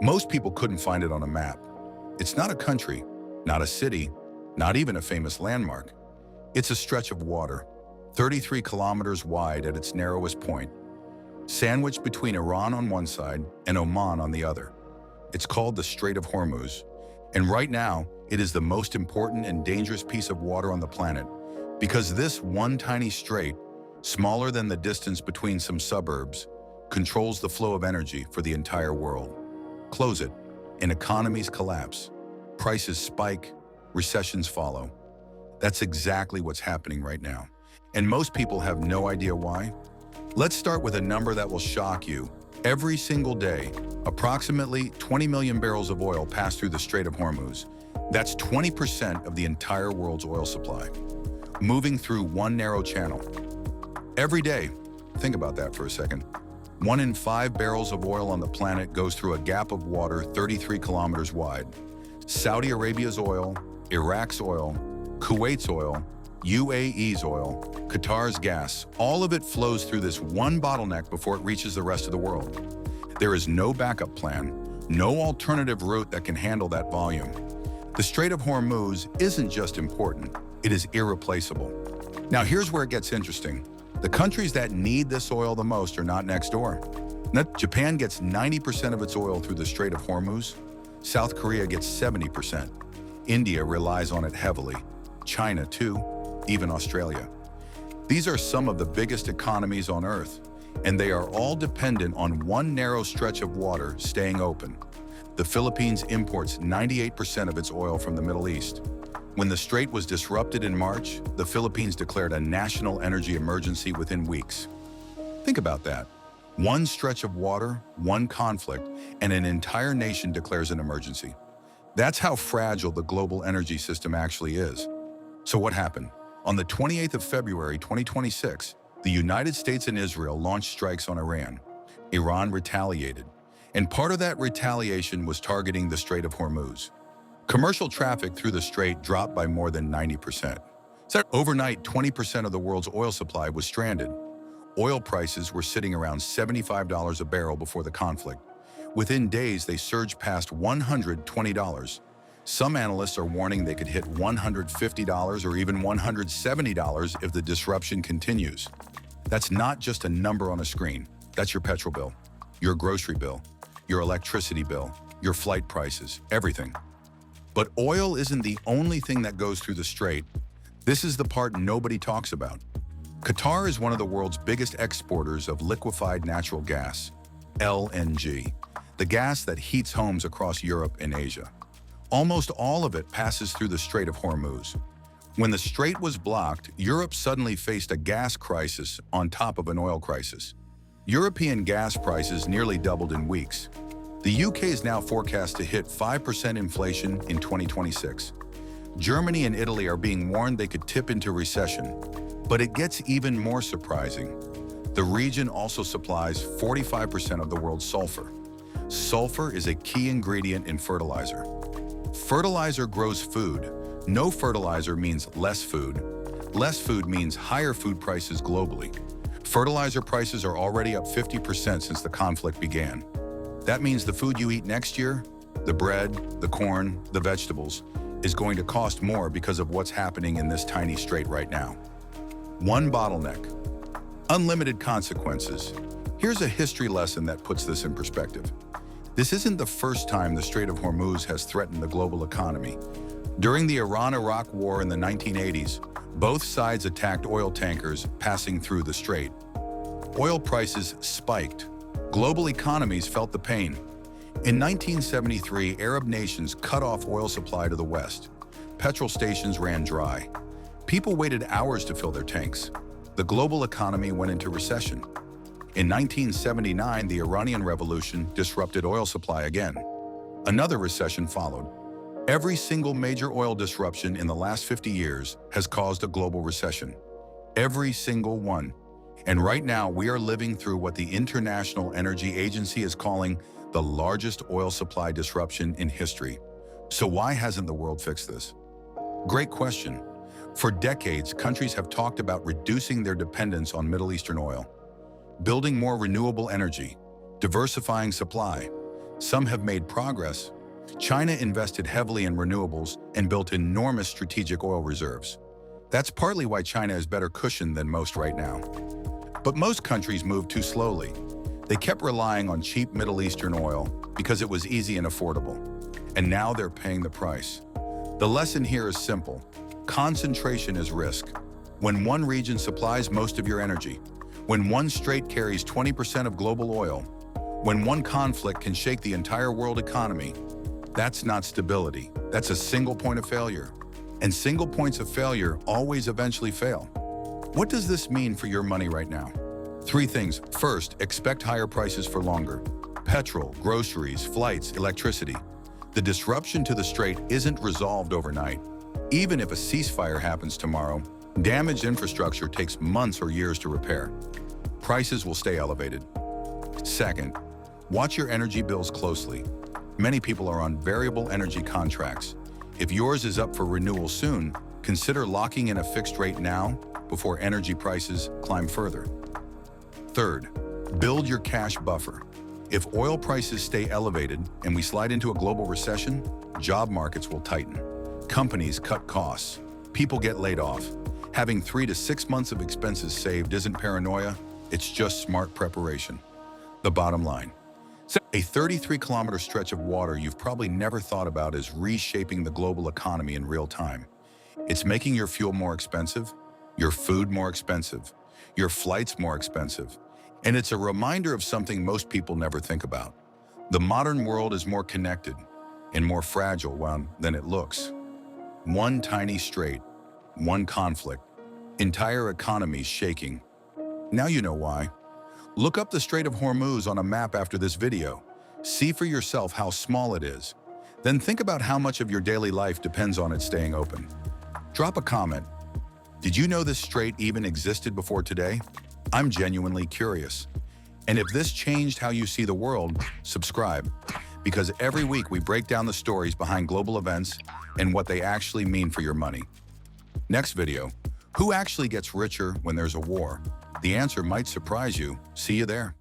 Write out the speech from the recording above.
Most people couldn't find it on a map. It's not a country, not a city, not even a famous landmark. It's a stretch of water, 33 kilometers wide at its narrowest point, sandwiched between Iran on one side and Oman on the other. It's called the Strait of Hormuz, and right now, it is the most important and dangerous piece of water on the planet because this one tiny strait, smaller than the distance between some suburbs, controls the flow of energy for the entire world. Close it, and economies collapse. Prices spike, recessions follow. That's exactly what's happening right now. And most people have no idea why. Let's start with a number that will shock you. Every single day, approximately 20 million barrels of oil pass through the Strait of Hormuz. That's 20% of the entire world's oil supply, moving through one narrow channel. Every day, think about that for a second. 1 in 5 barrels of oil on the planet goes through a gap of water 33 kilometers wide. Saudi Arabia's oil, Iraq's oil, Kuwait's oil, UAE's oil, Qatar's gas, all of it flows through this one bottleneck before it reaches the rest of the world. There is no backup plan, no alternative route that can handle that volume. The Strait of Hormuz isn't just important, it is irreplaceable. Now here's where it gets interesting. The countries that need this oil the most are not next door. Japan gets 90% of its oil through the Strait of Hormuz. South Korea gets 70%. India relies on it heavily. China too, even Australia. These are some of the biggest economies on Earth, and they are all dependent on one narrow stretch of water staying open. The Philippines imports 98% of its oil from the Middle East. When the strait was disrupted in March, the Philippines declared a national energy emergency within weeks. Think about that. One stretch of water, one conflict, and an entire nation declares an emergency. That's how fragile the global energy system actually is. So what happened? On the 28th of February 2026, the United States and Israel launched strikes on Iran. Iran retaliated, and part of that retaliation was targeting the Strait of Hormuz. Commercial traffic through the strait dropped by more than 90%. So overnight, 20% of the world's oil supply was stranded. Oil prices were sitting around $75 a barrel before the conflict. Within days, they surged past $120. Some analysts are warning they could hit $150 or even $170 if the disruption continues. That's not just a number on a screen. That's your petrol bill, your grocery bill, your electricity bill, your flight prices, everything. But oil isn't the only thing that goes through the strait. This is the part nobody talks about. Qatar is one of the world's biggest exporters of liquefied natural gas, LNG, the gas that heats homes across Europe and Asia. Almost all of it passes through the Strait of Hormuz. When the strait was blocked, Europe suddenly faced a gas crisis on top of an oil crisis. European gas prices nearly doubled in weeks. The UK is now forecast to hit 5% inflation in 2026. Germany and Italy are being warned they could tip into recession. But it gets even more surprising. The region also supplies 45% of the world's sulfur. Sulfur is a key ingredient in fertilizer. Fertilizer grows food. No fertilizer means less food. Less food means higher food prices globally. Fertilizer prices are already up 50% since the conflict began. That means the food you eat next year, the bread, the corn, the vegetables, is going to cost more because of what's happening in this tiny strait right now. One bottleneck, unlimited consequences. Here's a history lesson that puts this in perspective. This isn't the first time the Strait of Hormuz has threatened the global economy. During the Iran-Iraq War in the 1980s, both sides attacked oil tankers passing through the strait. Oil prices spiked. Global economies felt the pain. In 1973, Arab nations cut off oil supply to the west. Petrol stations ran dry. People waited hours to fill their tanks. The global economy went into recession. In 1979, the Iranian Revolution disrupted oil supply again. Another recession followed. Every single major oil disruption in the last 50 years has caused a global recession. Every single one. And right now, we are living through what the International Energy Agency is calling the largest oil supply disruption in history. So why hasn't the world fixed this? Great question. For decades, countries have talked about reducing their dependence on Middle Eastern oil, building more renewable energy, diversifying supply. Some have made progress. China invested heavily in renewables and built enormous strategic oil reserves. That's partly why China is better cushioned than most right now. But most countries moved too slowly. They kept relying on cheap Middle Eastern oil because it was easy and affordable. And now they're paying the price. The lesson here is simple. Concentration is risk. When one region supplies most of your energy, when one strait carries 20% of global oil, when one conflict can shake the entire world economy, that's not stability. That's a single point of failure. And single points of failure always eventually fail. What does this mean for your money right now? 3 things. First, expect higher prices for longer. Petrol, groceries, flights, electricity. The disruption to the strait isn't resolved overnight. Even if a ceasefire happens tomorrow, damaged infrastructure takes months or years to repair. Prices will stay elevated. Second, watch your energy bills closely. Many people are on variable energy contracts. If yours is up for renewal soon, consider locking in a fixed rate now before energy prices climb further. Third, build your cash buffer. If oil prices stay elevated and we slide into a global recession, job markets will tighten. Companies cut costs. People get laid off. Having 3 to 6 months of expenses saved isn't paranoia, it's just smart preparation. The bottom line. A 33-kilometer stretch of water you've probably never thought about is reshaping the global economy in real time. It's making your fuel more expensive, your food more expensive, your flights more expensive, and it's a reminder of something most people never think about. The modern world is more connected and more fragile than it looks. One tiny strait, one conflict, entire economies shaking. Now you know why. Look up the Strait of Hormuz on a map after this video. See for yourself how small it is. Then think about how much of your daily life depends on it staying open. Drop a comment. Did you know this strait even existed before today? I'm genuinely curious. And if this changed how you see the world, subscribe. Because every week we break down the stories behind global events and what they actually mean for your money. Next video, who actually gets richer when there's a war? The answer might surprise you. See you there.